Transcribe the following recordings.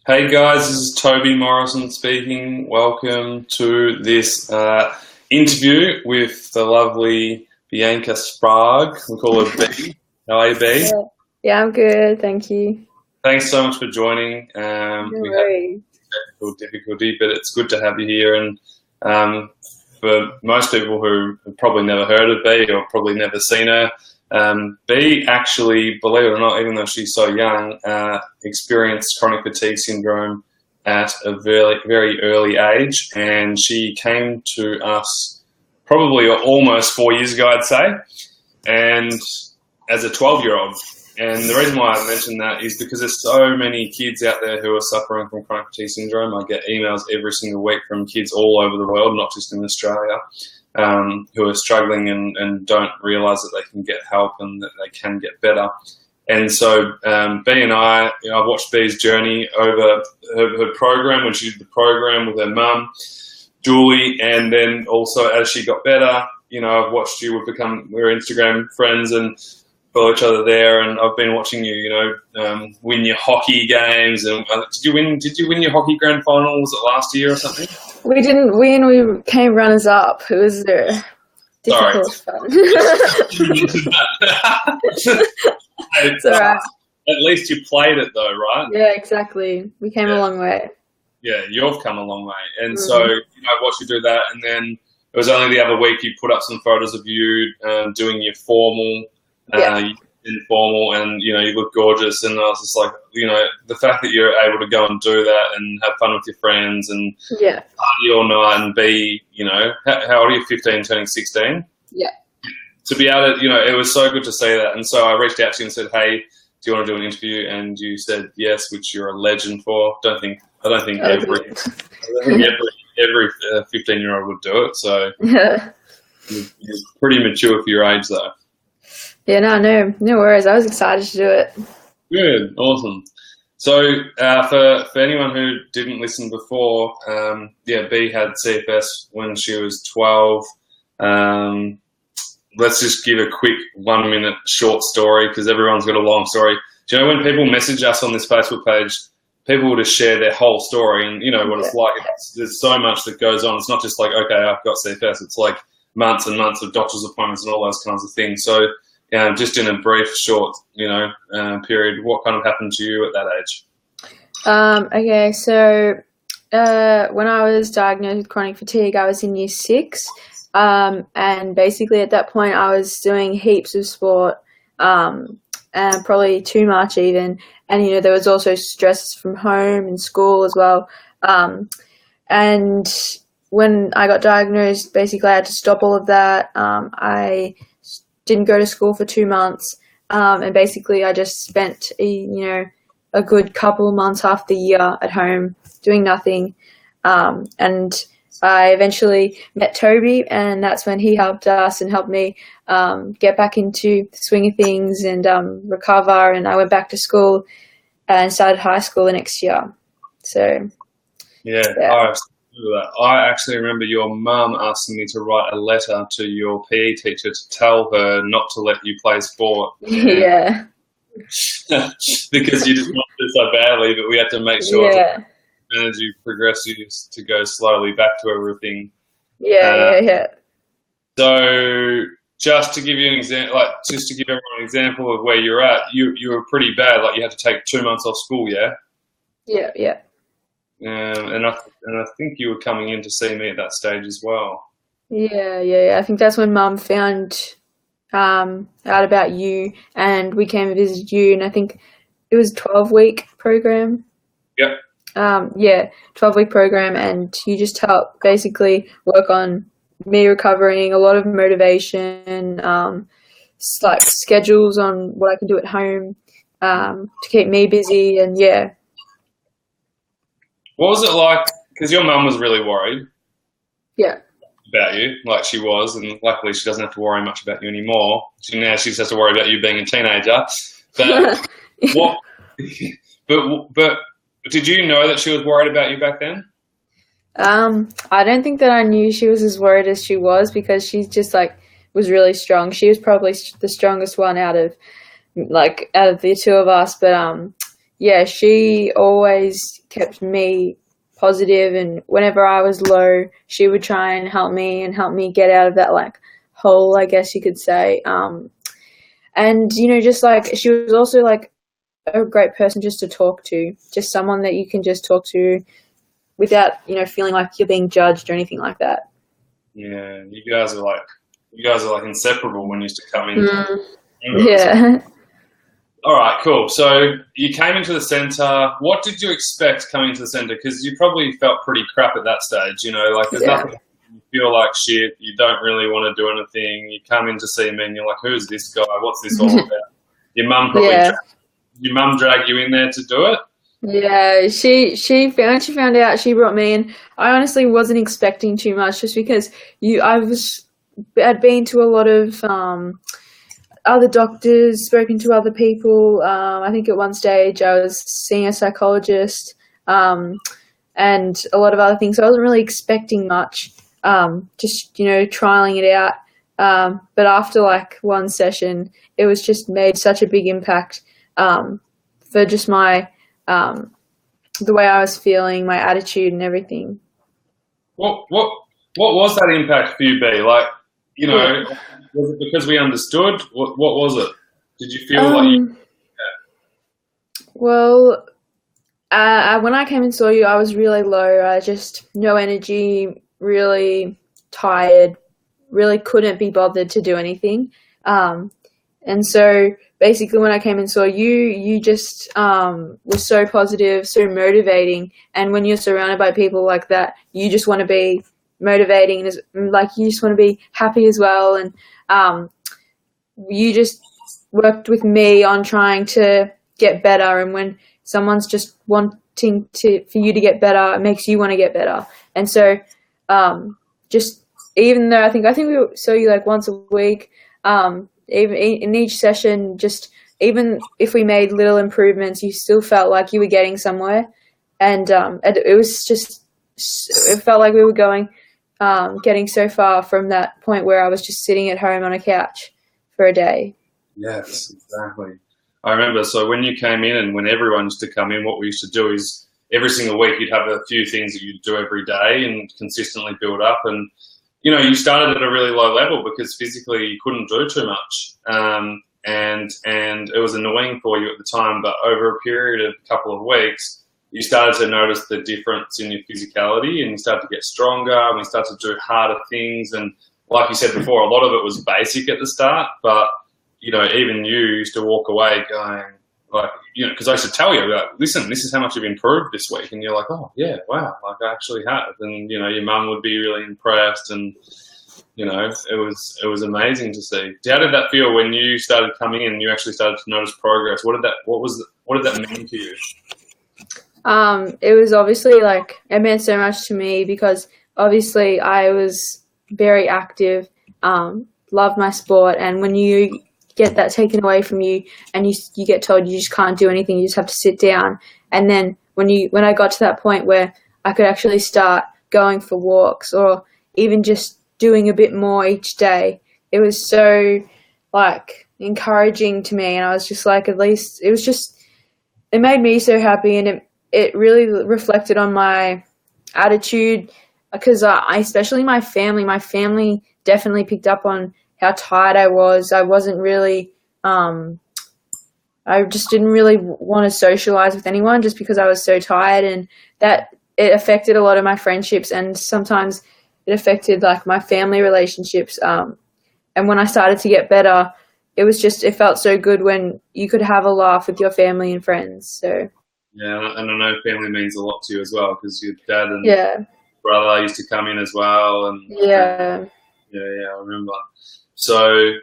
Hey guys, this is Toby Morrison speaking. Welcome to this interview with the lovely Bianca Sprague. We call her B. How are you, B? Yeah, I'm good, thank you. Thanks so much for joining. No We had worries. technical difficulty, but it's good to have you here. And for most people who have probably never heard of B or probably never seen her, B actually, believe it or not, even though she's so young, experienced chronic fatigue syndrome at a very, very early age, and she came to us probably almost 4 years ago, I'd say, and as a 12-year-old. And the reason why I mention that is because there's so many kids out there who are suffering from chronic fatigue syndrome. I get emails every single week from kids all over the world, not just in Australia, who are struggling and don't realise that they can get help and that they can get better. And so B and I've watched B's journey over her program, when she did the program with her mum, Julie, and then also as she got better, I've watched you. We're Instagram friends and follow each other there, and I've been watching you, win your hockey games. And did you win your hockey grand final? Was it last year or something? We didn't win, we came runners up. It was difficult fun. It's all right. At least you played it though, right? Yeah, exactly. We came a long way. Yeah, you've come a long way. And so, I watched you do that, and then it was only the other week you put up some photos of you doing your formal, informal, and, you look gorgeous. And I was just like, the fact that you're able to go and do that and have fun with your friends and party all night and be, how old are you, 15, turning 16? Yeah. To be able to, it was so good to see that. And so I reached out to you and said, hey, do you want to do an interview? And you said yes, which you're a legend for. I don't think every 15-year-old would do it. So you're pretty mature for your age, though. Yeah, no worries. I was excited to do it. Good, awesome. So for anyone who didn't listen before, B had CFS when she was 12. Let's just give a quick 1 minute short story because everyone's got a long story. Do you know when people message us on this Facebook page, people will just share their whole story, and you know what it's like. There's so much that goes on. It's not just like, okay, I've got CFS. It's like months and months of doctor's appointments and all those kinds of things. So just in a brief, short, period, what kind of happened to you at that age? Okay, so when I was diagnosed with chronic fatigue, I was in year 6. And basically at that point I was doing heaps of sport, and probably too much even. And, there was also stress from home and school as well. And when I got diagnosed, basically I had to stop all of that. I didn't go to school for 2 months. And basically I just spent, a good couple of months half the year at home doing nothing. And I eventually met Toby, and that's when he helped us and helped me get back into the swing of things and recover. And I went back to school and started high school the next year. So, I actually remember your mum asking me to write a letter to your PE teacher to tell her not to let you play sport. Yeah. Because you just wanted it so badly, but we had to make sure that as you progress, you just to go slowly back to everything. Yeah. So just to give you an example, just to give everyone an example of where you're at, you were pretty bad. Like you had to take 2 months off school, yeah? Yeah. And I think you were coming in to see me at that stage as well. Yeah. I think that's when Mum found out about you, and we came and visited you, and I think it was a 12-week program. Yep. 12-week program, and you just help basically work on me recovering, a lot of motivation, like schedules on what I can do at home to keep me busy, and What was it like? Because your mum was really worried. Yeah. About you, like she was, and luckily she doesn't have to worry much about you anymore. Now she just has to worry about you being a teenager. But But did you know that she was worried about you back then? I don't think that I knew she was as worried as she was, because she's just was really strong. She was probably the strongest one out of the two of us. But yeah, she always kept me positive, and whenever I was low, she would try and help me get out of that like hole, I guess you could say. And just like she was also like a great person just to talk to, just someone that you can just talk to without feeling like you're being judged or anything like that. Yeah, you guys are like inseparable when you used to come in. Yeah. All right, cool. So you came into the centre. What did you expect coming into the centre? Because you probably felt pretty crap at that stage. Like there's nothing. You feel like shit. You don't really want to do anything. You come in to see me, and you're like, "Who's this guy? What's this all about?" Your mum your mum dragged you in there to do it. Yeah, when she found out, she brought me in. I honestly wasn't expecting too much, just because I'd been to a lot of other doctors, spoken to other people. I think at one stage I was seeing a psychologist, and a lot of other things. So I wasn't really expecting much, just, trialing it out. But after like one session, it was just made such a big impact for just my, the way I was feeling, my attitude and everything. What was that impact for you, B? Like, was it because we understood? What was it? Did you feel like you... Well, when I came and saw you, I was really low. I just, no energy, really tired, really couldn't be bothered to do anything. And so basically when I came and saw you, you just were so positive, so motivating. And when you're surrounded by people like that, you just want to be motivating, and like you just want to be happy as well. And you just worked with me on trying to get better. And when someone's just wanting for you to get better, it makes you want to get better. And so just even though I think we saw you like once a week, even in each session, just even if we made little improvements, you still felt like you were getting somewhere. And it felt like we were getting so far from that point where I was just sitting at home on a couch for a day. Yes, exactly. I remember, so when you came in and when everyone used to come in, what we used to do is every single week you'd have a few things that you'd do every day and consistently build up. And, you started at a really low level because physically you couldn't do too much. And it was annoying for you at the time, but over a period of a couple of weeks, you started to notice the difference in your physicality, and you started to get stronger, and you started to do harder things. And like you said before, a lot of it was basic at the start, but, even you used to walk away going, like, because I used to tell you, like, listen, this is how much you've improved this week. And you're like, oh, yeah, wow, like I actually have. And, your mum would be really impressed. And, it was amazing to see. How did that feel when you started coming in and you actually started to notice progress? What did that mean to you? It was obviously it meant so much to me because obviously I was very active, loved my sport. And when you get that taken away from you and you get told you just can't do anything, you just have to sit down. And then when I got to that point where I could actually start going for walks or even just doing a bit more each day, it was so encouraging to me. And I was just like, at least it made me so happy, and it really reflected on my attitude because especially my family definitely picked up on how tired I was. I wasn't really, I just didn't really want to socialize with anyone just because I was so tired, and that it affected a lot of my friendships, and sometimes it affected my family relationships. And when I started to get better, it felt so good when you could have a laugh with your family and friends. So. Yeah, and I know family means a lot to you as well because your dad and brother used to come in as well. And yeah, I remember. So you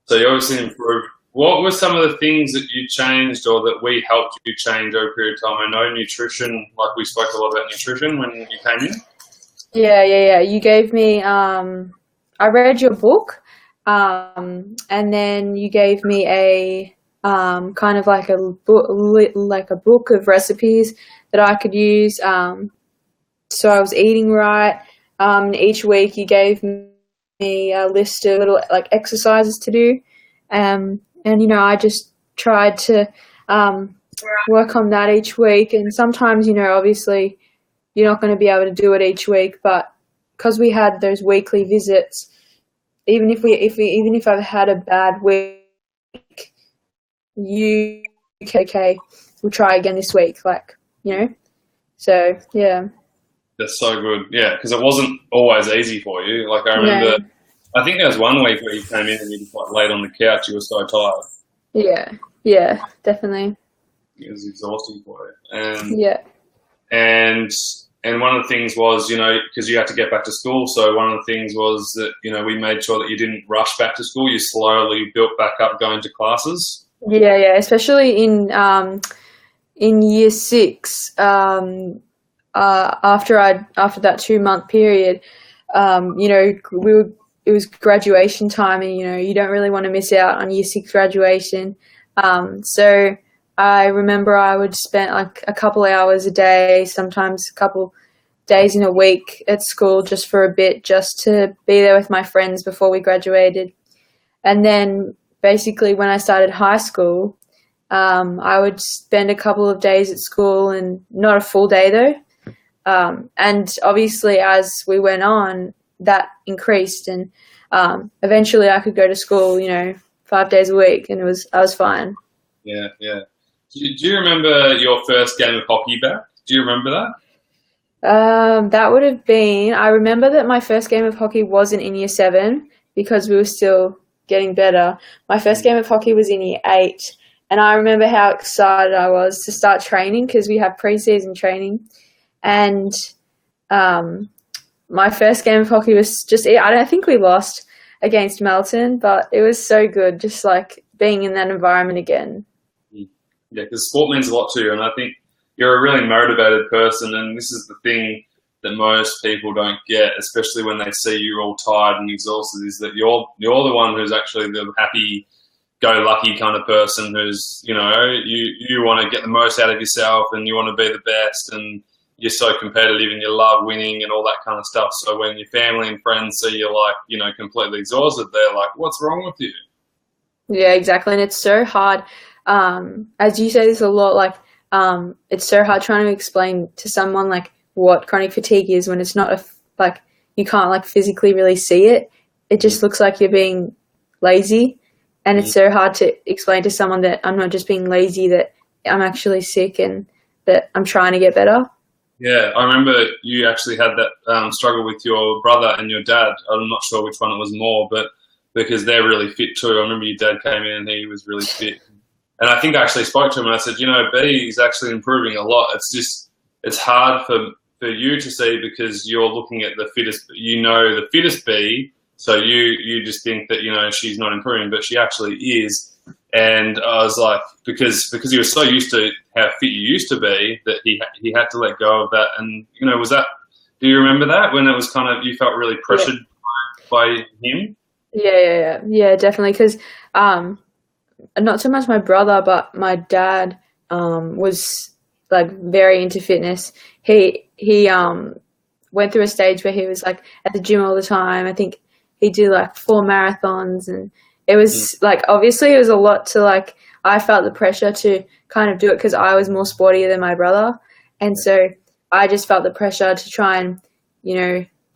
obviously improved. What were some of the things that you changed or that we helped you change over a period of time? I know nutrition, we spoke a lot about nutrition when you came in. Yeah. You gave me, I read your book, and then you gave me a kind of like a book of recipes that I could use. So I was eating right. Each week you gave me a list of little exercises to do. And I just tried to work on that each week. And sometimes, obviously you're not going to be able to do it each week, but because we had those weekly visits, even if I've had a bad week, okay, we'll try again this week, so yeah. That's so good. Yeah, because it wasn't always easy for you. Like I remember, I think there was one week where you came in and you were quite late on the couch. You were so tired. Yeah, definitely. It was exhausting for you. And one of the things was, because you had to get back to school. So one of the things was that, we made sure that you didn't rush back to school. You slowly built back up going to classes. Yeah, especially in year 6. After that 2-month period, it was graduation time, and you don't really want to miss out on year 6 graduation. So I remember I would spend like a couple hours a day, sometimes a couple days in a week at school just for a bit, just to be there with my friends before we graduated. And then basically when I started high school, I would spend a couple of days at school, and not a full day though. And obviously as we went on, that increased, and eventually I could go to school, 5 days a week, and I was fine. Yeah. Do you remember your first game of hockey back? Do you remember that? That would have been, I remember that my first game of hockey wasn't in year 7 because we were still getting better. My first game of hockey was in year 8, and I remember how excited I was to start training because we have pre-season training. And my first game of hockey was I don't think we lost against Melton, but it was so good just like being in that environment again. Yeah, because sport means a lot to you, and I think you're a really motivated person, and this is the thing that most people don't get, especially when they see you all tired and exhausted, is that you're the one who's actually the happy-go-lucky kind of person who's, you want to get the most out of yourself, and you want to be the best, and you're so competitive and you love winning and all that kind of stuff. So when your family and friends see you completely exhausted, they're like, what's wrong with you? Yeah, exactly. And it's so hard. As you say this a lot, it's so hard trying to explain to someone what chronic fatigue is when it's not you can't physically really see it. It just looks like you're being lazy. And it's so hard to explain to someone that I'm not just being lazy, that I'm actually sick and that I'm trying to get better. Yeah, I remember you actually had that struggle with your brother and your dad. I'm not sure which one it was more, but because they're really fit too. I remember your dad came in and he was really fit. And I think I actually spoke to him and I said, B is actually improving a lot. It's hard for you to see because you're looking at the fittest, the fittest B. So you just think that, she's not improving, but she actually is. And I was like, because he was so used to how fit you used to be that he had to let go of that. And, do you remember that when it was kind of, you felt really pressured by him? Yeah, definitely. Because not so much my brother, but my dad was very into fitness. He went through a stage where he was at the gym all the time. I think he did 4 marathons, and it was obviously it was a lot to I felt the pressure to kind of do it because I was more sportier than my brother, and so I just felt the pressure to try and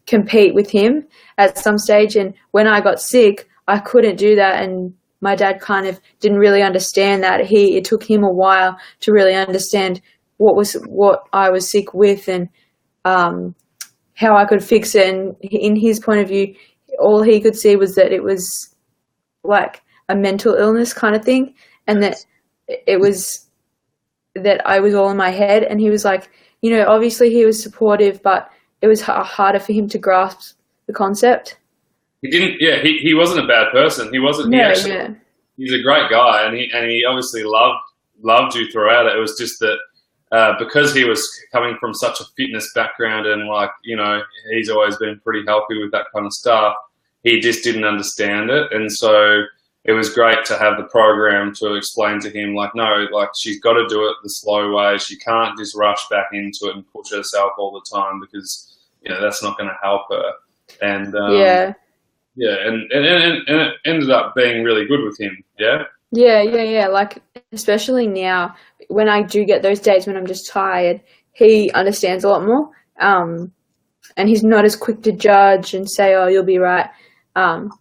compete with him at some stage. And when I got sick, I couldn't do that, and my dad kind of didn't really understand that. It took him a while to really understand what I was sick with and how I could fix it. And in his point of view, all he could see was that it was a mental illness kind of thing, and that it was that I was all in my head. And he was obviously he was supportive, but it was harder for him to grasp the concept. He didn't. Yeah, he wasn't a bad person. He wasn't. No, he's a great guy, and he obviously loved you throughout it. It was just that because he was coming from such a fitness background, and he's always been pretty healthy with that kind of stuff. He just didn't understand it, and so it was great to have the program to explain to him, she's got to do it the slow way. She can't just rush back into it and push herself all the time because that's not going to help her. And and it ended up being really good with him. Yeah. Yeah. Like, especially now, when I do get those days when I'm just tired, he understands a lot more. And he's not as quick to judge and say, "Oh, you'll be right." Um,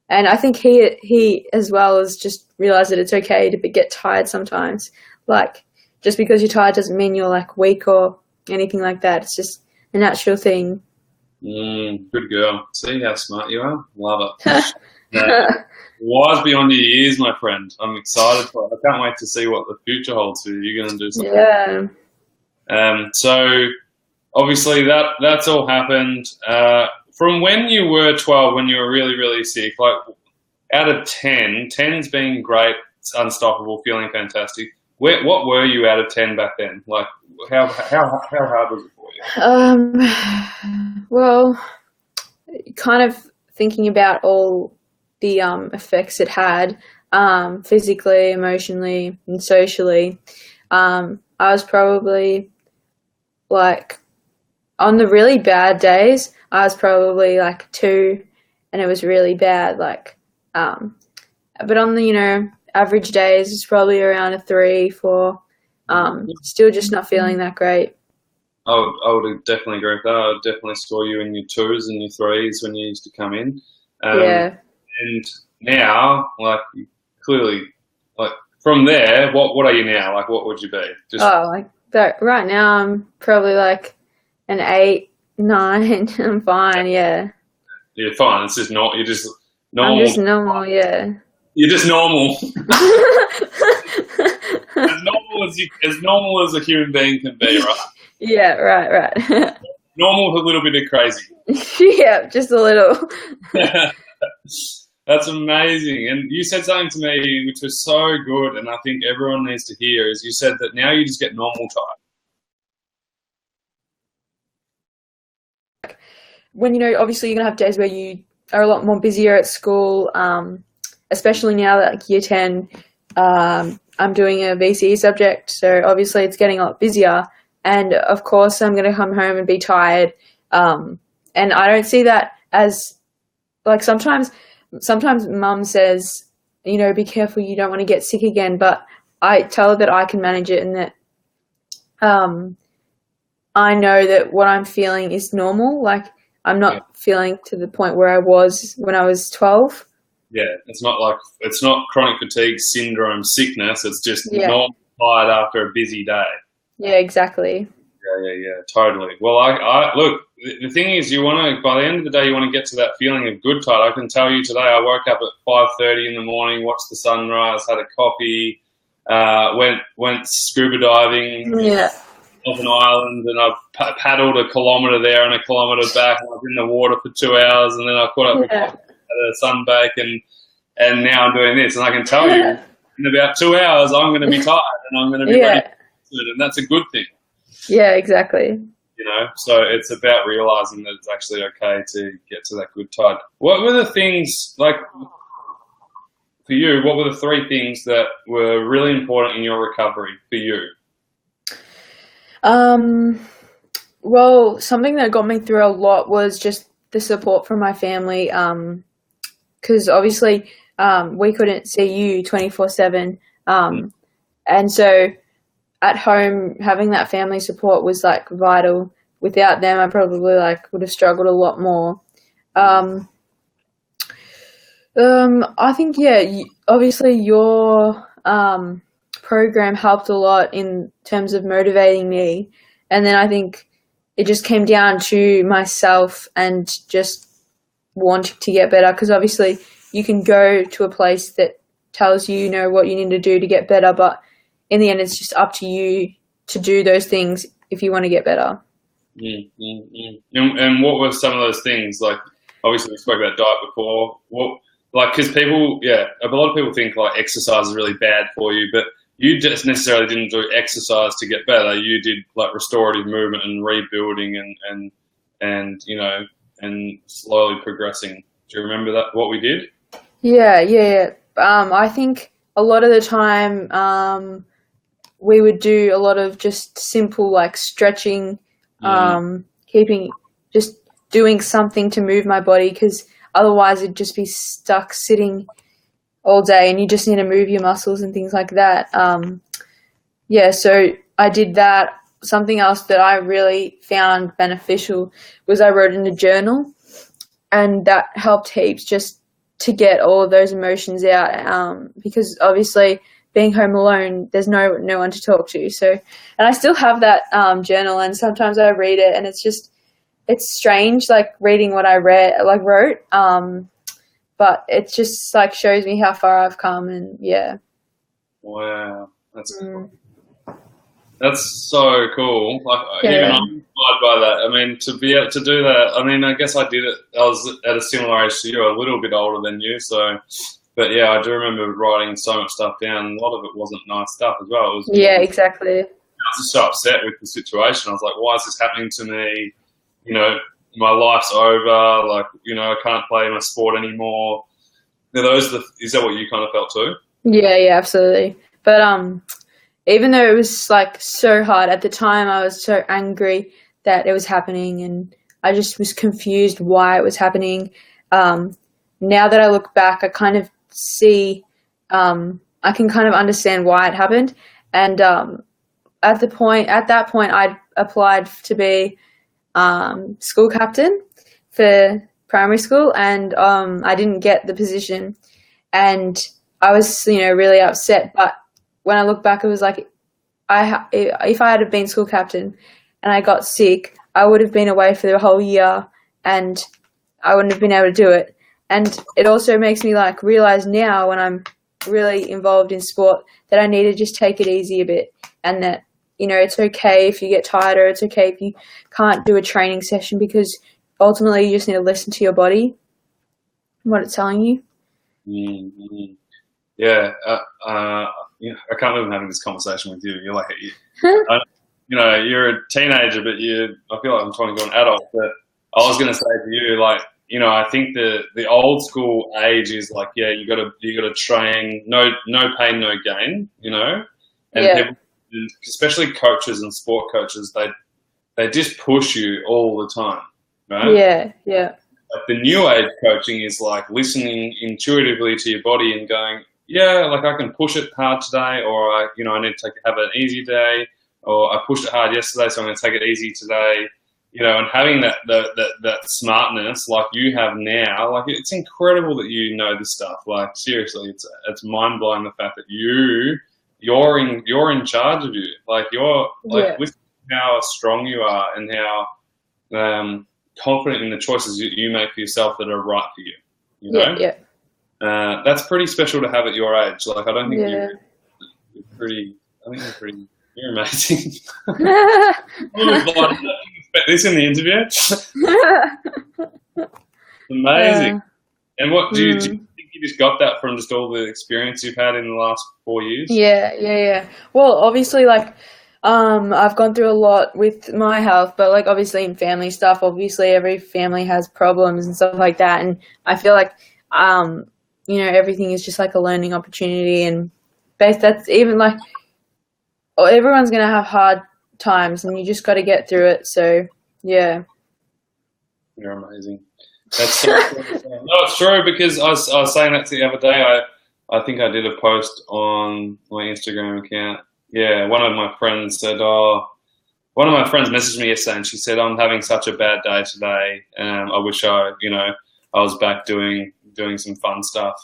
and I think he as well has just realized that it's okay to get tired sometimes. Like, just because you're tired doesn't mean you're like weak or anything like that. It's just a natural thing. Good girl. See how smart you are? Love it. Wise beyond your years, my friend. I'm excited. I can't wait to see what the future holds for you. You're going to do something. Yeah. So obviously that's all happened. From when you were 12, when you were really, really sick, like out of 10, 10's been great, it's unstoppable, feeling fantastic. What were you out of 10 back then? Like how hard was it for you? Well, kind of thinking about all the effects it had, physically, emotionally, and socially. I was probably like, on the really bad days, I was probably like 2, and it was really bad. Like, but on the average days, it's probably around a 3, 4. Still just not feeling that great. I would definitely agree with that. I definitely saw you in your 2s and your 3s when you used to come in. Yeah. And now, like, clearly, like, from there, what are you now? Like, what would you be? Like that. Right now, I'm probably like an 8, 9. I'm fine. Yeah. You're fine. It's just not. You're just normal. I'm just normal. Yeah. You're just normal. as normal as a human being can be, right? Yeah. Right. Normal with a little bit of crazy. Yeah, just a little. That's amazing. And you said something to me which was so good, and I think everyone needs to hear, is you said that now you just get normal tired. When, obviously you're going to have days where you are a lot more busier at school, especially now that like year 10, I'm doing a VCE subject, so obviously it's getting a lot busier. And of course I'm going to come home and be tired. And I don't see that as, like, sometimes mum says, be careful, you don't want to get sick again. But I tell her that I can manage it, and that I know that what I'm feeling is normal. Like, I'm not feeling to the point where I was when I was 12. Yeah, it's not chronic fatigue syndrome sickness. It's just not tired after a busy day. Yeah, exactly. Yeah, totally. Well, I look, the thing is, by the end of the day, you want to get to that feeling of good tired. I can tell you today, I woke up at 5:30 in the morning, watched the sunrise, had a coffee, went scuba diving off an island, and I paddled a kilometre there and a kilometre back, and I was in the water for 2 hours, and then I caught up with had a sunbake, and now I'm doing this, and I can tell you, in about 2 hours, I'm going to be tired, and I'm going to be ready to do it, and that's a good thing. Yeah, exactly. So it's about realising that it's actually okay to get to that good tide. What were the things, like, for you, what were the 3 things that were really important in your recovery for you? Well, something that got me through a lot was just the support from my family, because obviously we couldn't see you 24/7, and so at home having that family support was like vital. Without them, I probably would have struggled a lot more. I think obviously your program helped a lot in terms of motivating me, and then I think it just came down to myself and just wanting to get better, because obviously you can go to a place that tells you what you need to do to get better, but in the end it's just up to you to do those things if you want to get better. And what were some of those things? Like, obviously we spoke about diet before. Because a lot of people think like exercise is really bad for you, but you just necessarily didn't do exercise to get better. You did like restorative movement and rebuilding and slowly progressing. Do you remember what we did? Yeah. I think a lot of the time we would do a lot of just simple like stretching, just doing something to move my body, because otherwise it'd just be stuck sitting all day, and you just need to move your muscles and things like that. Yeah, so I did that. Something else that I really found beneficial was I wrote in a journal, and that helped heaps just to get all of those emotions out, because obviously being home alone, there's no one to talk to. So, and I still have that journal, and sometimes I read it, and it's strange, like reading what I wrote, but it just like shows me how far I've come, and yeah. Wow, that's cool. That's so cool. Like, Yeah. even I'm inspired by that. I mean, to be able to do that, I mean, I guess I did it. I was at a similar age to you, a little bit older than you. So, but yeah, I do remember writing so much stuff down. A lot of it wasn't nice stuff as well. It was, Exactly. I was just so upset with the situation. I was like, why is this happening to me? You know, my life's over. Like, you know, I can't play my sport anymore. Is that what you kind of felt too? Yeah, absolutely. But even though it was like so hard at the time, I was so angry that it was happening, and I just was confused why it was happening. Now that I look back, I kind of see, I can kind of understand why it happened. And at that point, I'd applied to be school captain for primary school, and I didn't get the position, and I was, really upset. But when I look back, it was like, if I had been school captain and I got sick, I would have been away for the whole year, and I wouldn't have been able to do it. And it also makes me like realize now, when I'm really involved in sport, that I need to just take it easy a bit, and that, it's okay if you get tired, or it's okay if you can't do a training session, because ultimately you just need to listen to your body and what it's telling you. Mm-hmm. Yeah, I can't believe I'm having this conversation with you. You're like, you're a teenager, but I feel like I'm talking to an adult. But I was going to say to you, like, I think the old school age is like, yeah, you got to train, no pain, no gain, and people, especially coaches and sport coaches, they just push you all the time, right? Yeah. Like the new age coaching is like listening intuitively to your body and going, yeah, like I can push it hard today, or I need to have an easy day, or I pushed it hard yesterday, so I'm going to take it easy today, and having that smartness like you have now, like it's incredible that you know this stuff. Like seriously, it's mind blowing the fact that you're in charge of you. Like listen to how strong you are and how confident in the choices you make for yourself that are right for you. Yeah. That's pretty special to have at your age. Like, I don't think you're pretty. I think you're amazing. I didn't expect this in the interview. Amazing. And what do you think you just got that from just all the experience you've had in the last 4 years? Yeah. Well, obviously, like, I've gone through a lot with my health, but like obviously in family stuff, obviously every family has problems and stuff like that, and I feel like everything is just like a learning opportunity, and that's even like everyone's gonna have hard times, and you just got to get through it. So yeah, you're amazing. That's so cool. No, it's true, because I was saying that the other day. I think I did a post on my Instagram account. Yeah, one of my friends messaged me yesterday, and she said, "I'm having such a bad day today. I wish I was back doing some fun stuff,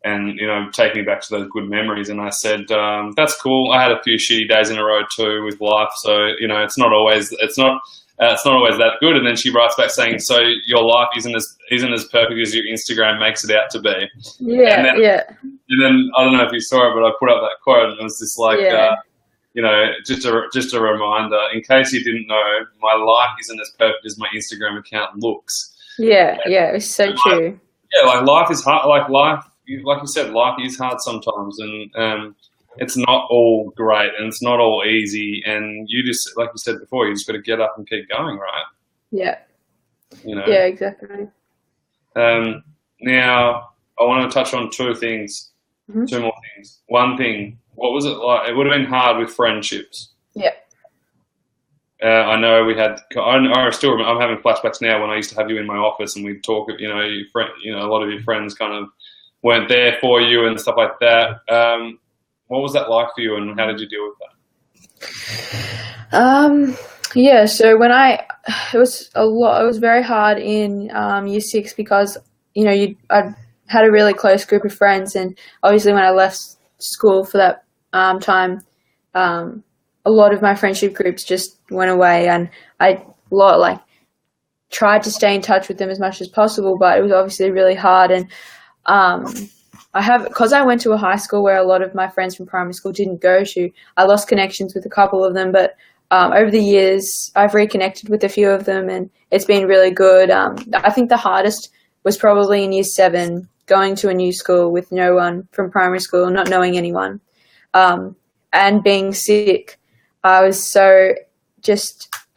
and take me back to those good memories." And I said, "That's cool. I had a few shitty days in a row too with life, so it's not always that good." And then she writes back saying, "So your life isn't as perfect as your Instagram makes it out to be." Yeah, And then I don't know if you saw it, but I put up that quote, and it was just like. Just a reminder, in case you didn't know, my life isn't as perfect as my Instagram account looks. Yeah, it's so true. Like life is hard. Like you said, life is hard sometimes, and it's not all great, and it's not all easy. And you just, like you said before, you just got to get up and keep going, right? Yeah. Yeah, exactly. Now I want to touch on two things. Mm-hmm. Two more things. One thing. What was it like? It would have been hard with friendships. Yeah. I know we had. I still remember. I'm having flashbacks now when I used to have you in my office, and we'd talk. A lot of your friends kind of weren't there for you and stuff like that. What was that like for you, and how did you deal with that? Yeah, so it was a lot. It was very hard in year 6 because I had a really close group of friends, and obviously when I left school for that time, a lot of my friendship groups just went away, and I tried to stay in touch with them as much as possible, but it was obviously really hard. And because I went to a high school where a lot of my friends from primary school didn't go to, I lost connections with a couple of them, but over the years I've reconnected with a few of them, and it's been really good. I think the hardest was probably in year 7, going to a new school with no one from primary school, not knowing anyone, and being sick. I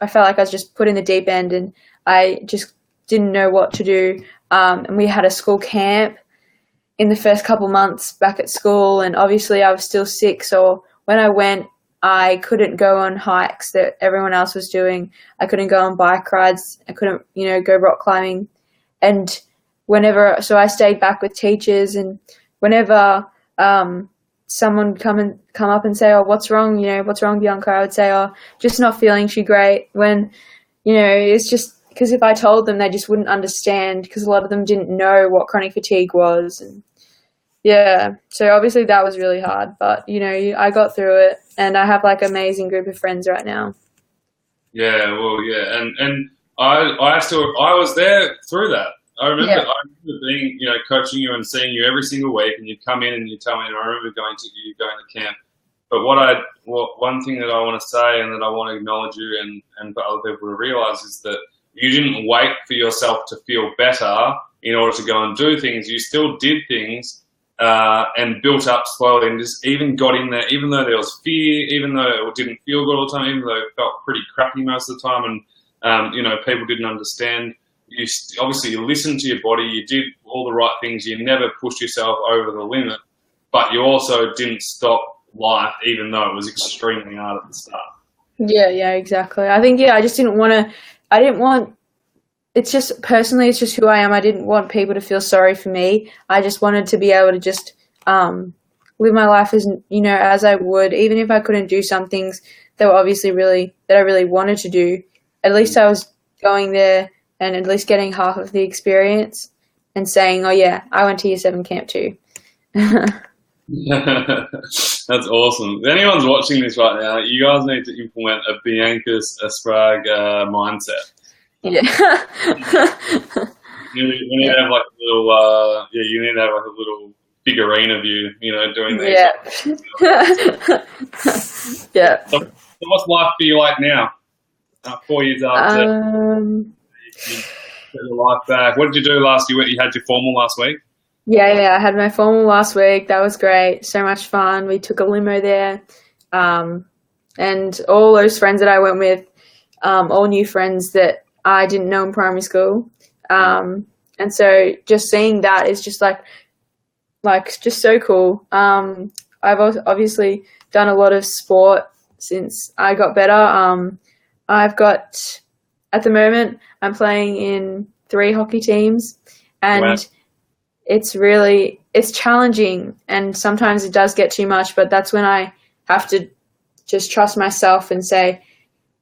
felt like I was just put in the deep end, and I just didn't know what to do. And we had a school camp in the first couple months back at school, and obviously I was still sick. So when I went, I couldn't go on hikes that everyone else was doing. I couldn't go on bike rides. I couldn't, go rock climbing. And so I stayed back with teachers, and whenever someone would come up and say, "Oh, what's wrong? What's wrong, Bianca?" I would say, "Oh, just not feeling too great." When, it's just because if I told them, they just wouldn't understand, because a lot of them didn't know what chronic fatigue was. And yeah, so obviously that was really hard, but I got through it, and I have amazing group of friends right now. Yeah, well, yeah, and I was there through that. I remember being, coaching you and seeing you every single week, and you'd come in and you'd tell me, and I remember going to camp. But one thing that I want to say, and that I want to acknowledge you and for other people to realise, is that you didn't wait for yourself to feel better in order to go and do things. You still did things and built up slowly, and just even got in there, even though there was fear, even though it didn't feel good all the time, even though it felt pretty crappy most of the time, and people didn't understand. You listened to your body. You did all the right things. You never pushed yourself over the limit, but you also didn't stop life, even though it was extremely hard at the start. Yeah, exactly. I think, I just didn't want to, it's just who I am. I didn't want people to feel sorry for me. I just wanted to be able to just live my life as I would, even if I couldn't do some things that were obviously that I really wanted to do. At least I was going there and at least getting half of the experience and saying, "Oh yeah, I went to year 7 camp too." That's awesome. If anyone's watching this right now, you guys need to implement a Bianca's Asprag mindset. Yeah. You need to have a little, you need to have a little figurine of you, doing these. Yeah. Yeah. So what's life for you like now? 4 years after you get your life back. What did you do last year? You had your formal last week? Yeah, I had my formal last week. That was great. So much fun. We took a limo there. And all those friends that I went with, all new friends that I didn't know in primary school. And so just seeing that is just just so cool. I've obviously done a lot of sport since I got better. At the moment, I'm playing in 3 hockey teams, and wow. It's challenging, and sometimes it does get too much, but that's when I have to just trust myself and say,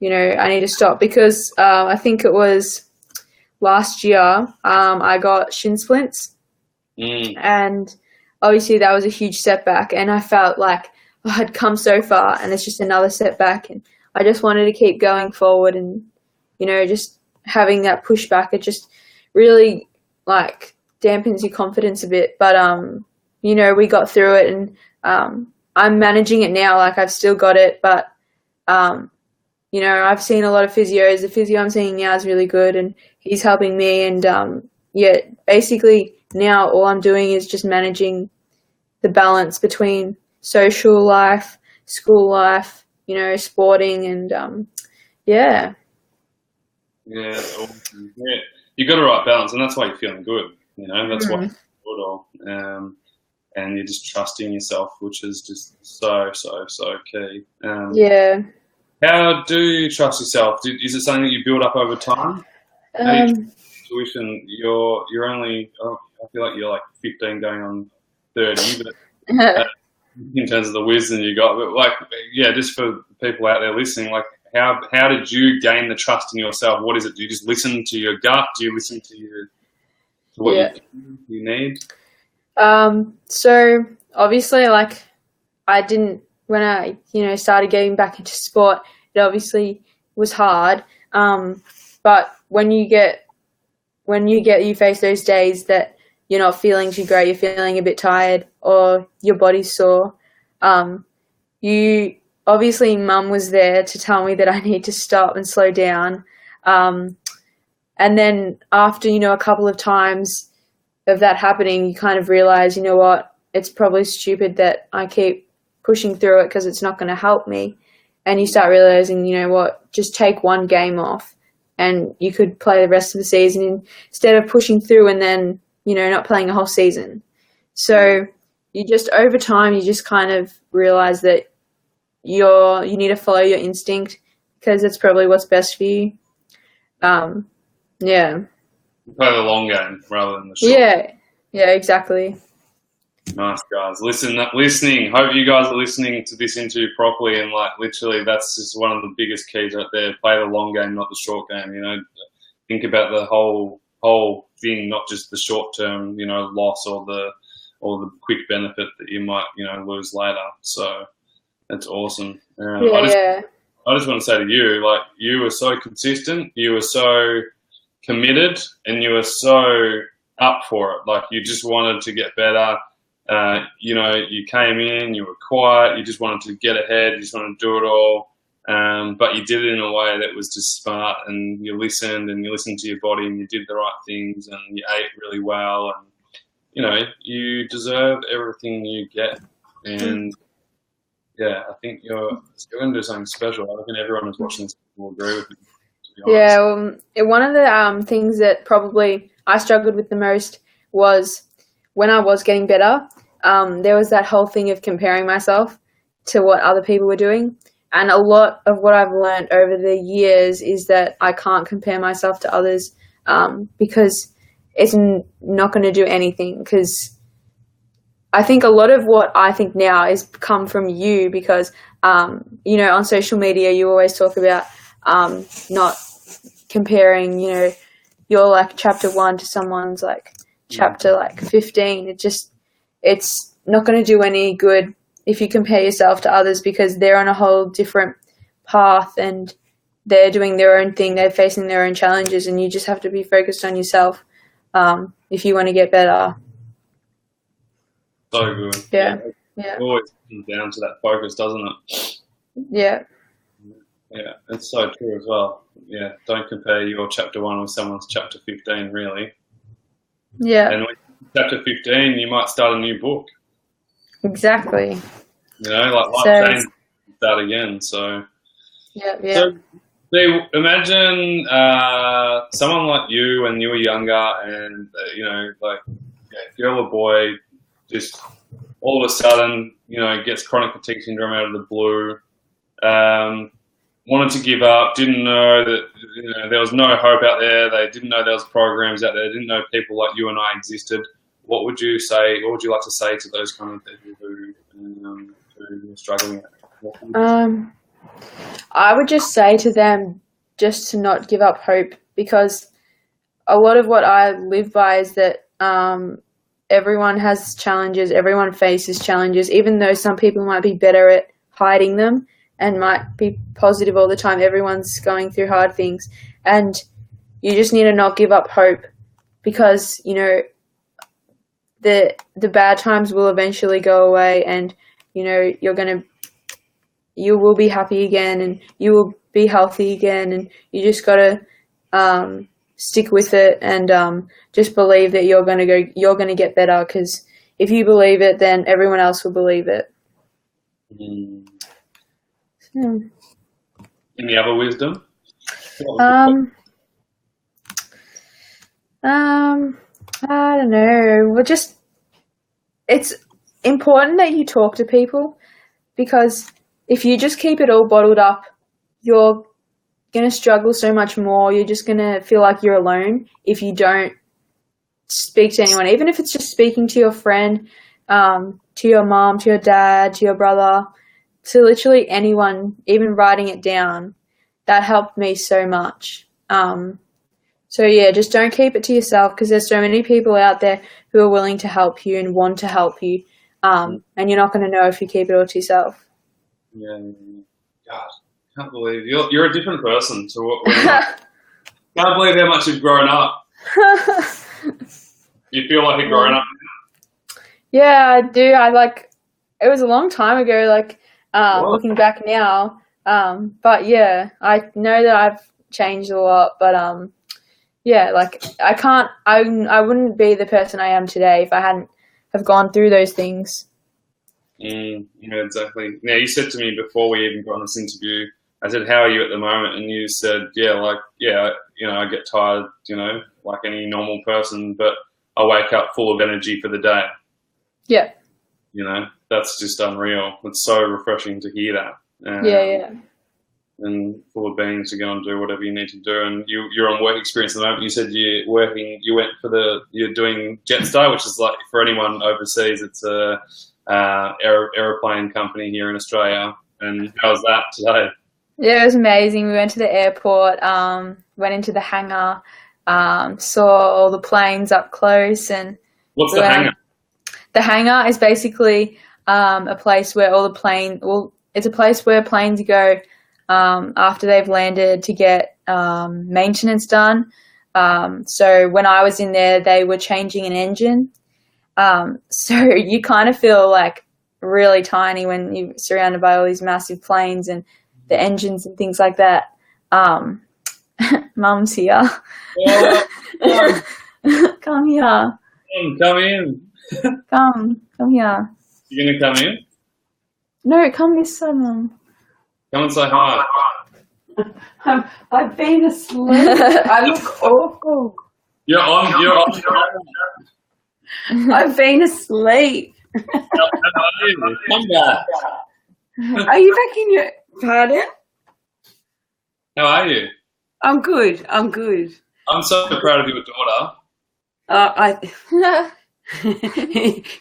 I need to stop, because I think it was last year I got shin splints, and obviously that was a huge setback, and I felt like I had come so far, and it's just another setback, and I just wanted to keep going forward, and just having that pushback, it just really dampens your confidence a bit, but we got through it, and I'm managing it now. I've still got it, but I've seen a lot of physios. The physio I'm seeing now is really good, and he's helping me, and basically now all I'm doing is just managing the balance between social life, school life, sporting, and yeah, awesome. Yeah, you got the right balance, and that's why you're feeling good. That's why you're good, and you're just trusting yourself, which is just so key. Yeah. How do you trust yourself? Is it something that you build up over time? Intuition. You're only I feel like you're like 15 going on 30, but in terms of the wisdom you got, but like, yeah, just for people out there listening, like, how did you gain the trust in yourself? What is it? Do you just listen to your gut? Do you listen to what you need? So obviously, like, I didn't, when I, started getting back into sport, it obviously was hard. But when you face those days that you're not feeling too great, you're feeling a bit tired or your body's sore, obviously mum was there to tell me that I need to stop and slow down. And then after, a couple of times of that happening, you kind of realize, you know what, it's probably stupid that I keep pushing through it because it's not going to help me. And you start realizing, you know what, just take one game off and you could play the rest of the season instead of pushing through and then, not playing a whole season. So you just, over time, you just kind of realize that you need to follow your instinct because it's probably what's best for you. Yeah. Play the long game rather than the short. Yeah, exactly. Nice, guys. Listening. Hope you guys are listening to this interview properly, and like literally, that's just one of the biggest keys right there. Play the long game, not the short game. Think about the whole thing, not just the short term, loss or the quick benefit that you might, lose later. So that's awesome. I just want to say to you, like, you were so consistent, you were so committed, and you were so up for it. Like, you just wanted to get better. You came in, you were quiet, you just wanted to get ahead, you just wanted to do it all. But you did it in a way that was just smart, and you listened to your body, and you did the right things, and you ate really well, and you deserve everything you get. And yeah, I think you're going to do something special. I reckon everyone who's watching this will agree with me, to be honest. Yeah, one of the things that probably I struggled with the most was when I was getting better, there was that whole thing of comparing myself to what other people were doing. And a lot of what I've learned over the years is that I can't compare myself to others because it's not going to do anything. Because I think a lot of what I think now is come from you because, on social media, you always talk about not comparing, your like chapter 1 to someone's like chapter like 15. It's not going to do any good if you compare yourself to others because they're on a whole different path and they're doing their own thing, they're facing their own challenges, and you just have to be focused on yourself if you want to get better. So good. Yeah. It always comes down to that focus, doesn't it? Yeah. Yeah, it's so true as well. Yeah, don't compare your chapter 1 with someone's chapter 15, really. Yeah. And when chapter 15, you might start a new book. Exactly. Like life change, start again. So, yeah. So, imagine someone like you when you were younger, and girl or boy, just all of a sudden, gets chronic fatigue syndrome out of the blue. Wanted to give up, didn't know that there was no hope out there. They didn't know there was programs out there. They didn't know people like you and I existed. What would you say? What would you like to say to those kind of people who are struggling? I would just say to them just to not give up hope, because a lot of what I live by is that everyone has challenges, everyone faces challenges, even though some people might be better at hiding them and might be positive all the time. Everyone's going through hard things, and you just need to not give up hope, because the bad times will eventually go away, and you will be happy again, and you will be healthy again, and you just gotta stick with it and just believe that you're gonna get better, because if you believe it, then everyone else will believe it. Any other wisdom? I don't know. It's important that you talk to people, because if you just keep it all bottled up, you're going to struggle so much more. You're just going to feel like you're alone if you don't speak to anyone, even if it's just speaking to your friend, to your mom, to your dad, to your brother, to literally anyone, even writing it down, that helped me so much. So yeah, just don't keep it to yourself, because there's so many people out there who are willing to help you and want to help you, and you're not going to know if you keep it all to yourself. Yeah. God, can't believe you're a different person to what we're like. Can't believe how much you've grown up. You feel like you're growing up? Yeah, I do. It was a long time ago, looking back now. But yeah, I know that I've changed a lot, but yeah, I wouldn't be the person I am today if I hadn't have gone through those things. Yeah, exactly. Now, you said to me before we even got on this interview, I said, how are you at the moment? And you said, I get tired, like any normal person, but I wake up full of energy for the day. Yeah. That's just unreal. It's so refreshing to hear that. Yeah. And full of beans to go and do whatever you need to do. And you're on work experience at the moment. You said you're doing Jetstar, which is like, for anyone overseas, it's a aeroplane company here in Australia. And how was that today? Yeah, it was amazing. We went to the airport, went into the hangar, saw all the planes up close. And what's the hangar? The hangar is basically a place where it's a place where planes go after they've landed to get maintenance done. So when I was in there, they were changing an engine. So you kind of feel like really tiny when you're surrounded by all these massive planes and the engines and things like that. Mum's here. Yeah. Come here. Come in. Come here. You gonna come in? No, come this side, Mum. Come and say hi. I've been asleep. I look awful. You're on. I've been asleep. Come back. Are you back in your pardon? How are you? I'm good. I'm so proud of your daughter.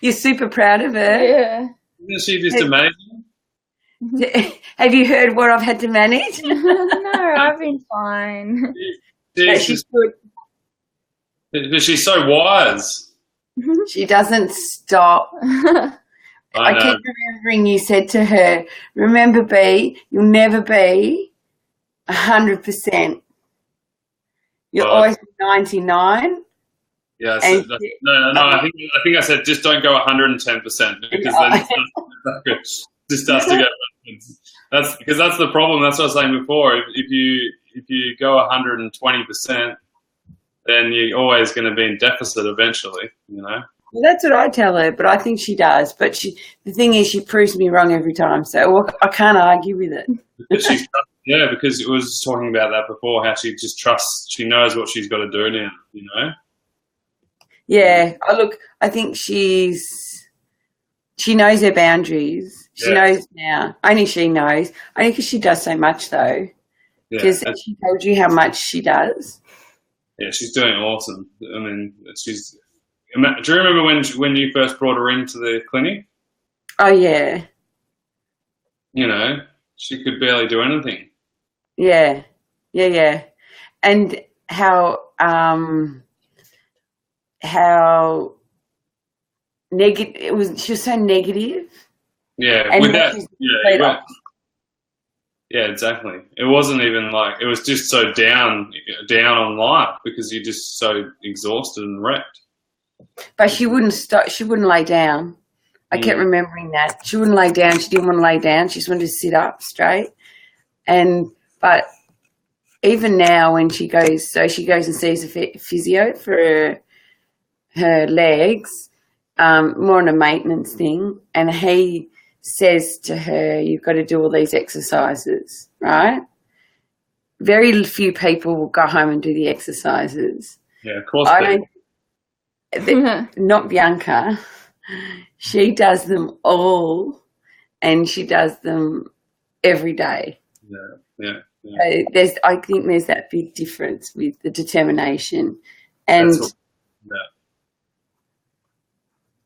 You're super proud of her. Yeah. Isn't she just amazing? Have you heard what I've had to manage? No, I've been fine. She's good. She's so wise. She doesn't stop. I keep remembering you said to her, remember, B, you'll never be 100%. You'll always be 99. Yeah, no. I think I said just don't go 110% because then it just starts to go backwards. That's the problem. That's what I was saying before. If you go 120%, then you're always going to be in deficit eventually. Well, that's what I tell her, but I think she does. But the thing is, she proves me wrong every time. So I can't argue with it. Because it was talking about that before, how she just trusts. She knows what she's got to do now. Yeah. I think she knows her boundaries. She knows now. Only she knows. Only because she does so much, though. Because she told you how much she does. Yeah, she's doing awesome. I mean, do you remember when you first brought her into the clinic? Oh, yeah. She could barely do anything. Yeah. And how negative it was. She was so negative. Yeah, and with that. Yeah, exactly. It wasn't even it was just so down on life because you're just so exhausted and wrecked. But she wouldn't stop. She wouldn't lay down. I kept remembering that. She wouldn't lay down. She didn't want to lay down. She just wanted to sit up straight. But even now when she goes and sees a physio for her legs, more on a maintenance thing, and he says to her, you've got to do all these exercises, right? Very few people will go home and do the exercises. Yeah, of course. Not Bianca. She does them all, and she does them every day. Yeah. I think there's that big difference with the determination, and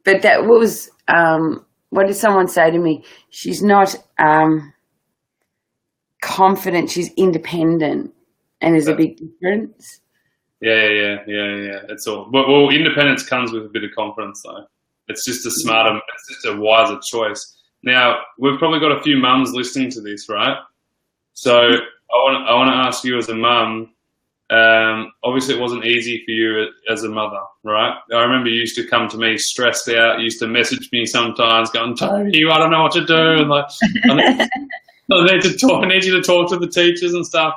but that was, what did someone say to me? She's not confident, she's independent, and there's a big difference. Yeah. It's all. Well, independence comes with a bit of confidence, though. It's just it's just a wiser choice. Now, we've probably got a few mums listening to this, right? So I want to ask you as a mum, obviously it wasn't easy for you as a mother, right? I remember you used to come to me stressed out, you used to message me sometimes going, Toby, I don't know what to do. And like, I need you to talk to the teachers and stuff.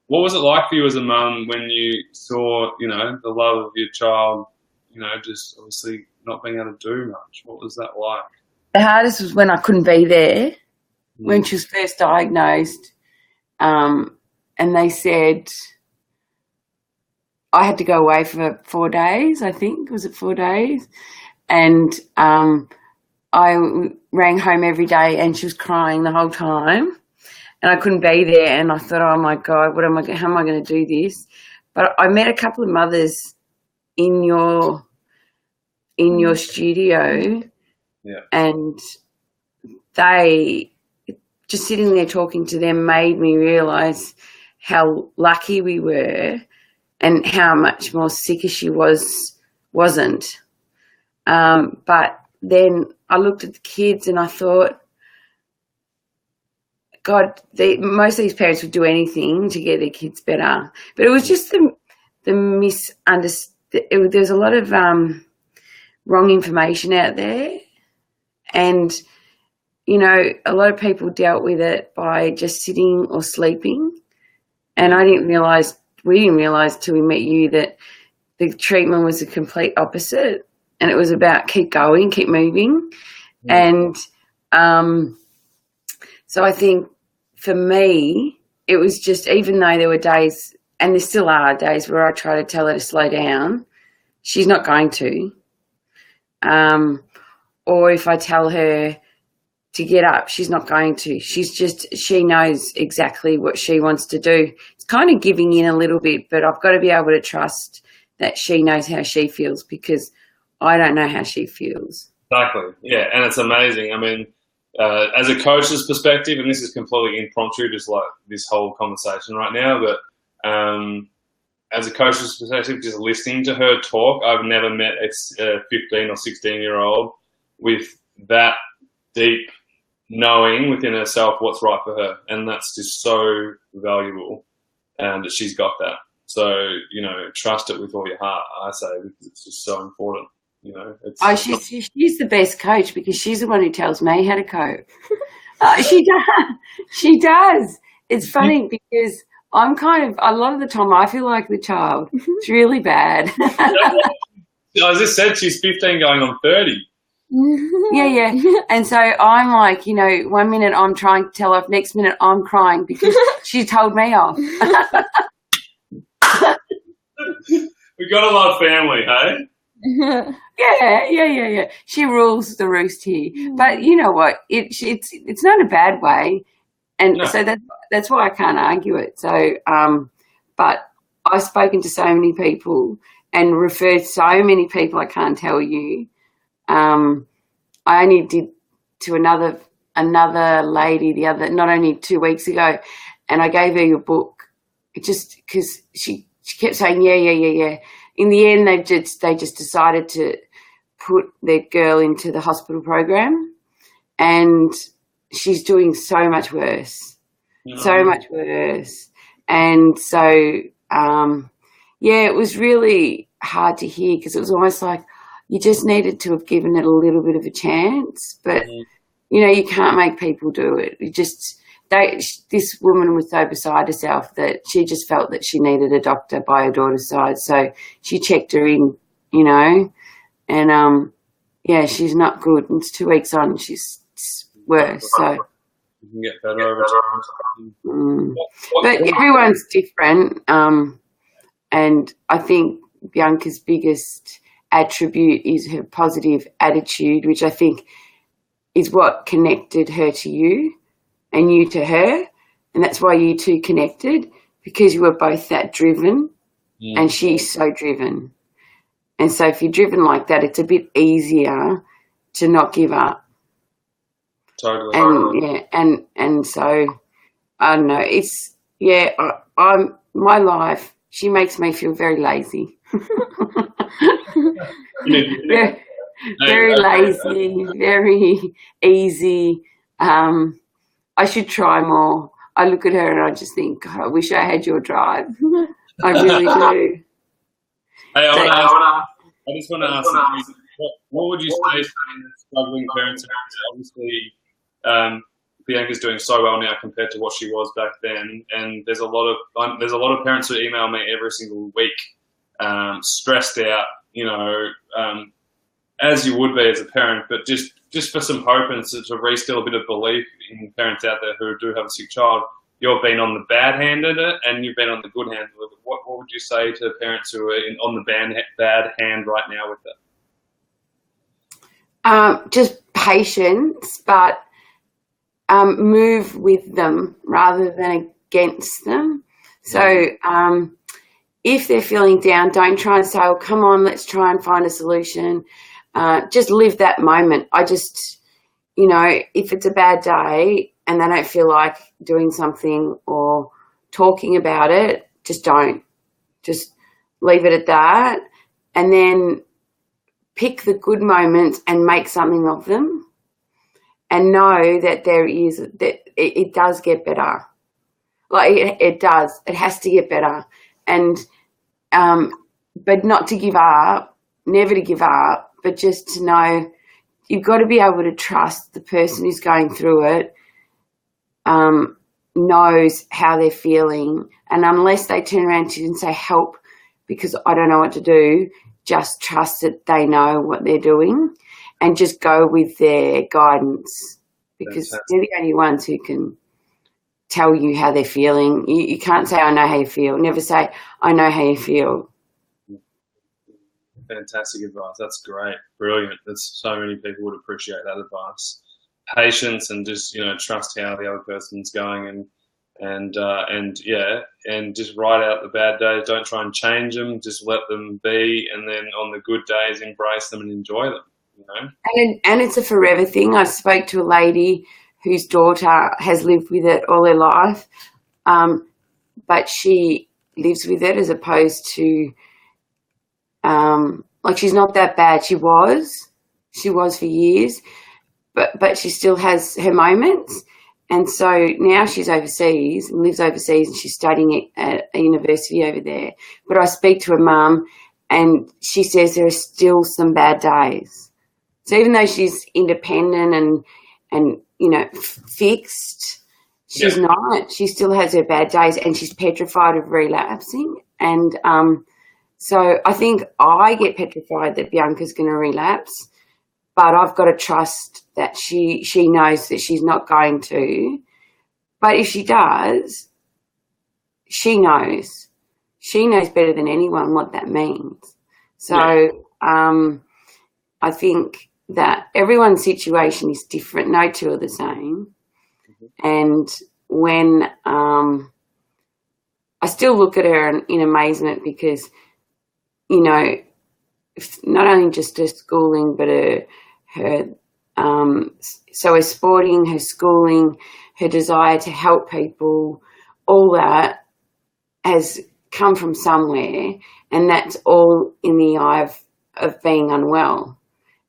What was it like for you as a mum when you saw, the love of your child, just obviously not being able to do much? What was that like? The hardest was when I couldn't be there, when she was first diagnosed. And they said I had to go away for 4 days, I think. Was it 4 days? And I rang home every day and she was crying the whole time. And I couldn't be there, and I thought, oh my God, how am I going to do this? But I met a couple of mothers in your studio, and they, just sitting there talking to them, made me realise how lucky we were, and how much more sicker she wasn't. But then I looked at the kids and I thought, God, most of these parents would do anything to get their kids better. But it was just the misunderstanding. There's a lot of wrong information out there. And, a lot of people dealt with it by just sitting or sleeping. And we didn't realise till we met you that the treatment was the complete opposite. And it was about keep going, keep moving. And so I think, for me, it was just, even though there were days, and there still are days, where I try to tell her to slow down, she's not going to. Or if I tell her to get up, she's not going to. She knows exactly what she wants to do. It's kind of giving in a little bit, but I've got to be able to trust that she knows how she feels, because I don't know how she feels. Exactly. Yeah, and it's amazing. I mean, as a coach's perspective, and this is completely impromptu, just like this whole conversation right now, but as a coach's perspective, just listening to her talk, I've never met a 15 or 16-year-old with that deep knowing within herself what's right for her, and that's just so valuable, that she's got that. So, trust it with all your heart, I say, because it's just so important. She's the best coach, because she's the one who tells me how to cope. She does. It's funny because I'm a lot of the time I feel like the child. It's really bad. I just said she's 15 going on 30. Yeah. And so I'm like, 1 minute I'm trying to tell her off, next minute I'm crying because she told me off. We got a lot of family, hey? Yeah. She rules the roost here. But you know what? It's not a bad way, and so that's why I can't argue it. So, but I've spoken to so many people and referred so many people. I can't tell you. I only did to another lady not only 2 weeks ago, and I gave her your book just because she kept saying yeah. In the end, they just decided to put their girl into the hospital program, and she's doing so much worse, And so, it was really hard to hear, because it was almost like you just needed to have given it a little bit of a chance. But, you can't make people do it. This woman was so beside herself that she just felt that she needed a doctor by her daughter's side. So she checked her in, and she's not good. It's 2 weeks on and she's worse. So you can get better over time. But everyone's different. And I think Bianca's biggest attribute is her positive attitude, which I think is what connected her to you. And you to her, and that's why you two connected, because you were both that driven, and she's so driven. And so if you're driven like that, it's a bit easier to not give up. Totally. And so I don't know. It's I'm my life. She makes me feel very lazy. very lazy, very easy. I should try more. I look at her and I just think, God, I wish I had your drive. I really do. Hey, I just want to ask, what would you say to struggling parents? Obviously, Bianca's doing so well now compared to what she was back then, and there's a lot of parents who email me every single week, stressed out, as you would be as a parent, but just for some hope and to reinstill a bit of belief in parents out there who do have a sick child. You've been on the bad hand of it, and you've been on the good hand of it. What would you say to parents who are on the bad hand right now with it? Just patience, but move with them rather than against them. So if they're feeling down, don't try and say, oh, come on, let's try and find a solution. Just live that moment. I just, if it's a bad day and they don't feel like doing something or talking about it, just don't. Just leave it at that, and then pick the good moments and make something of them, and know that it does get better. Like it does. It has to get better, and but not to give up, never to give up, but just to know you've got to be able to trust the person who's going through it, knows how they're feeling, and unless they turn around to you and say, help, because I don't know what to do, just trust that they know what they're doing and just go with their guidance, because they're the only ones who can tell you how they're feeling. You can't say, I know how you feel. Never say, I know how you feel. Fantastic advice. That's great. Brilliant. So many people would appreciate that advice. Patience and just, trust how the other person's going and just write out the bad days. Don't try and change them. Just let them be. And then on the good days, embrace them and enjoy them, And it's a forever thing. I spoke to a lady whose daughter has lived with it all her life. But she lives with it as opposed to, she's not that bad. She was for years, but she still has her moments. And so now she's overseas and lives overseas, and she's studying at a university over there. But I speak to her mum, and she says there are still some bad days. So even though she's independent and fixed, she's not. She still has her bad days, and she's petrified of relapsing. And so I think I get petrified that Bianca's going to relapse, but I've got to trust that she knows that she's not going to. But if she does, she knows. She knows better than anyone what that means. So I think that everyone's situation is different. No two are the same. And when I still look at her in amazement, because, not only just her schooling, but her her sporting, her schooling, her desire to help people, all that has come from somewhere, and that's all in the eye of being unwell.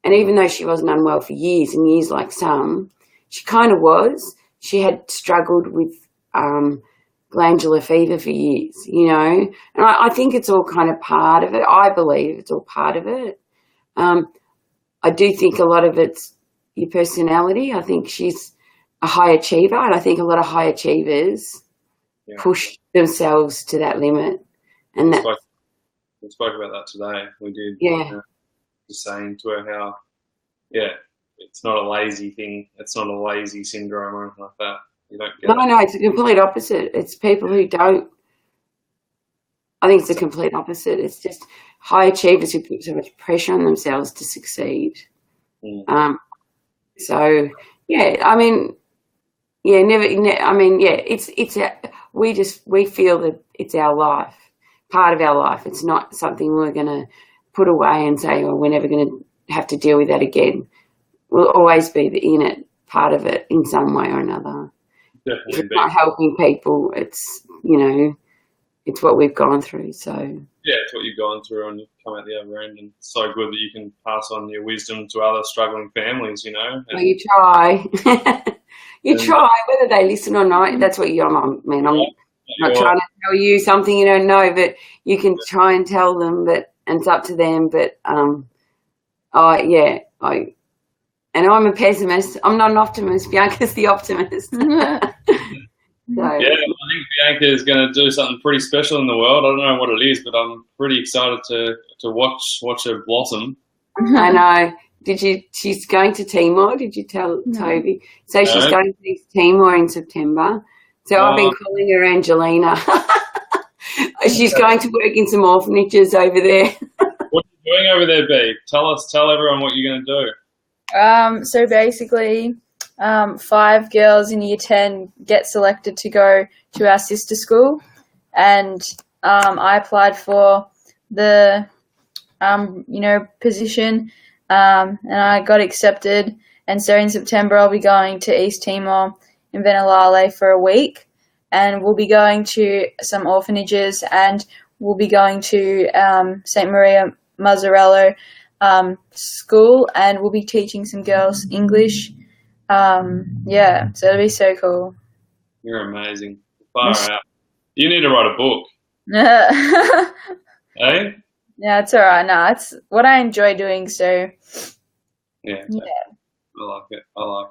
And even though she wasn't unwell for years and years like some, she kind of was. She had struggled with glandular fever for years, and I think it's all kind of part of it. I believe it's all part of it. I do think a lot of it's your personality. I think she's a high achiever, and I think a lot of high achievers push themselves to that limit. And we spoke about that today. We did. Yeah. Just saying to her how, it's not a lazy thing. It's not a lazy syndrome or anything like that. You don't get No, it's the complete opposite. It's people who don't. I think it's the complete opposite. It's just high achievers who put so much pressure on themselves to succeed. We feel that it's our life, part of our life. It's not something we're going to put away and say, "Oh, we're never going to have to deal with that again." We'll always be in it, part of it in some way or another. Definitely. If it's not helping people, it's, you know, it's what we've gone through. So yeah, it's what you've gone through, and you've come out the other end, and it's so good that you can pass on your wisdom to other struggling families, you know. well, you try. You try, whether they listen or not. That's what I'm not trying to tell you something you don't know, but you can try and tell them, but and it's up to them. But and I'm a pessimist. I'm not an optimist. Bianca's the optimist. So. Yeah, I think Bianca is going to do something pretty special in the world. I don't know what it is, but I'm pretty excited to watch her blossom. I know. She's going to Timor, did you tell Toby? So she's going to East Timor in September. So I've been calling her Angelina. She's going to work in some orphanages over there. What are you doing over there, B? Tell everyone what you're going to do. So basically, 5 girls in year 10 get selected to go to our sister school, and I applied for the position, and I got accepted. And so in September I'll be going to East Timor in Venelale for a week, and we'll be going to some orphanages, and we'll be going to St. Maria Mazzarello school, and we'll be teaching some girls English. So it'll be so cool. You're amazing. Far out. You need to write a book. Eh? Yeah, it's all right. No, it's what I enjoy doing. So yeah. I like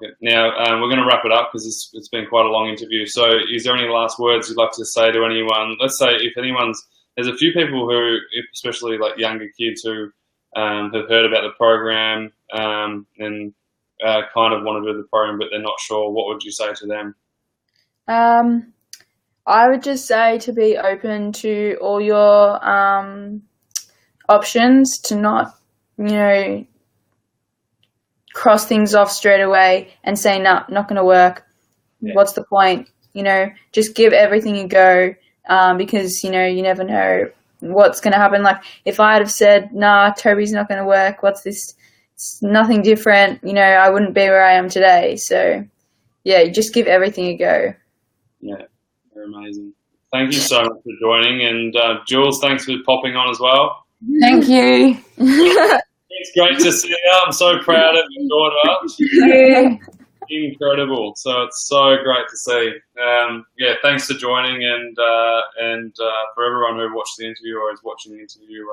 it. Now we're going to wrap it up because it's been quite a long interview. So, is there any last words you'd like to say to anyone? Let's say if there's a few people who, especially like younger kids who have heard about the program and kind of want to do the program, but they're not sure. What would you say to them? I would just say to be open to all your options, to not, cross things off straight away and say, no, not going to work. Yeah. What's the point? Just give everything a go because, you never know what's going to happen. Like if I had have said, nah, Toby's not going to work, what's this? It's nothing different. I wouldn't be where I am today. So, yeah, you just give everything a go. Yeah, you're amazing. Thank you so much for joining. And Jules, thanks for popping on as well. Thank you. It's great to see you. I'm so proud of your daughter. Incredible. So it's so great to see. Thanks for joining, and for everyone who watched the interview or is watching the interview,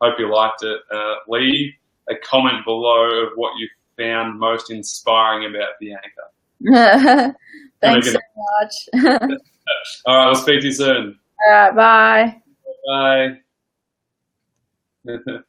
hope you liked it. Leave a comment below of what you found most inspiring about Bianca. Thanks so much. All right, we'll speak to you soon. All right, bye. Bye.